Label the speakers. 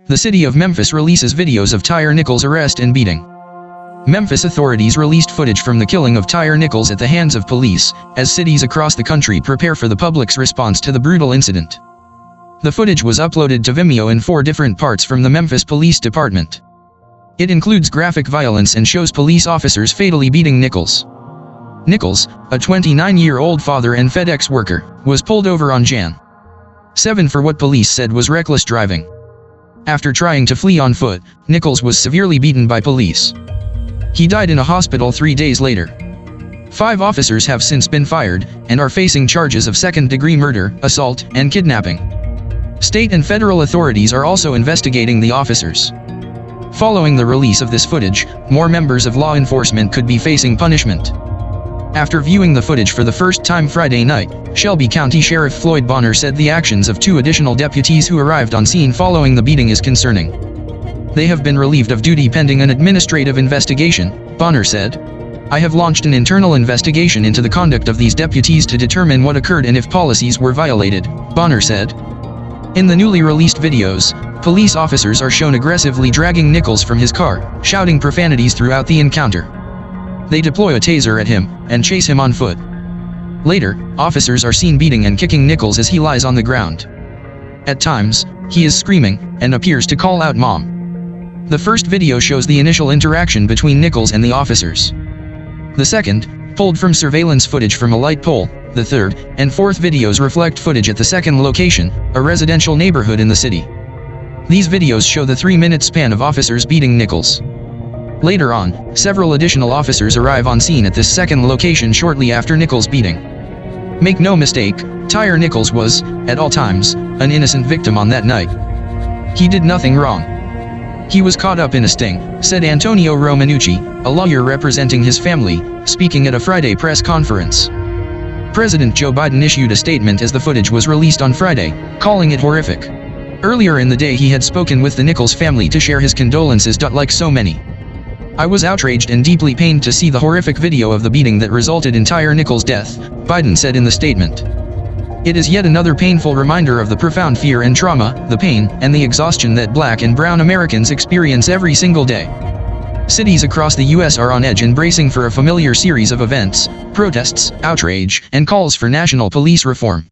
Speaker 1: The city of Memphis releases videos of Tyre Nichols' arrest and beating. Memphis authorities released footage from the killing of Tyre Nichols at the hands of police, as cities across the country prepare for the public's response to the brutal incident. The footage was uploaded to Vimeo in 4 different parts from the Memphis Police Department. It includes graphic violence and shows police officers fatally beating Nichols. Nichols, a 29-year-old father and FedEx worker, was pulled over on Jan. 7 for what police said was reckless driving. After trying to flee on foot, Nichols was severely beaten by police. He died in a hospital 3 days later. 5 officers have since been fired, and are facing charges of second-degree murder, assault, and kidnapping. State and federal authorities are also investigating the officers. Following the release of this footage, more members of law enforcement could be facing punishment. After viewing the footage for the first time Friday night, Shelby County Sheriff Floyd Bonner said the actions of 2 additional deputies who arrived on scene following the beating is concerning. They have been relieved of duty pending an administrative investigation, Bonner said. I have launched an internal investigation into the conduct of these deputies to determine what occurred and if policies were violated, Bonner said. In the newly released videos, police officers are shown aggressively dragging Nichols from his car, shouting profanities throughout the encounter. They deploy a taser at him, and chase him on foot. Later, officers are seen beating and kicking Nichols as he lies on the ground. At times, he is screaming, and appears to call out "Mom." The first video shows the initial interaction between Nichols and the officers. The second, pulled from surveillance footage from a light pole. The third and fourth videos reflect footage at the second location, a residential neighborhood in the city. These videos show the 3-minute span of officers beating Nichols. Later on, several additional officers arrive on scene at this second location shortly after Nichols' beating. Make no mistake, Tyre Nichols was, at all times, an innocent victim on that night. He did nothing wrong. He was caught up in a sting, said Antonio Romanucci, a lawyer representing his family, speaking at a Friday press conference. President Joe Biden issued a statement as the footage was released on Friday, calling it horrific. Earlier in the day he had spoken with the Nichols family to share his condolences. Like so many, I was outraged and deeply pained to see the horrific video of the beating that resulted in Tyre Nichols' death, Biden said in the statement. It is yet another painful reminder of the profound fear and trauma, the pain, and the exhaustion that Black and brown Americans experience every single day. Cities across the U.S. are on edge and bracing for a familiar series of events, protests, outrage, and calls for national police reform.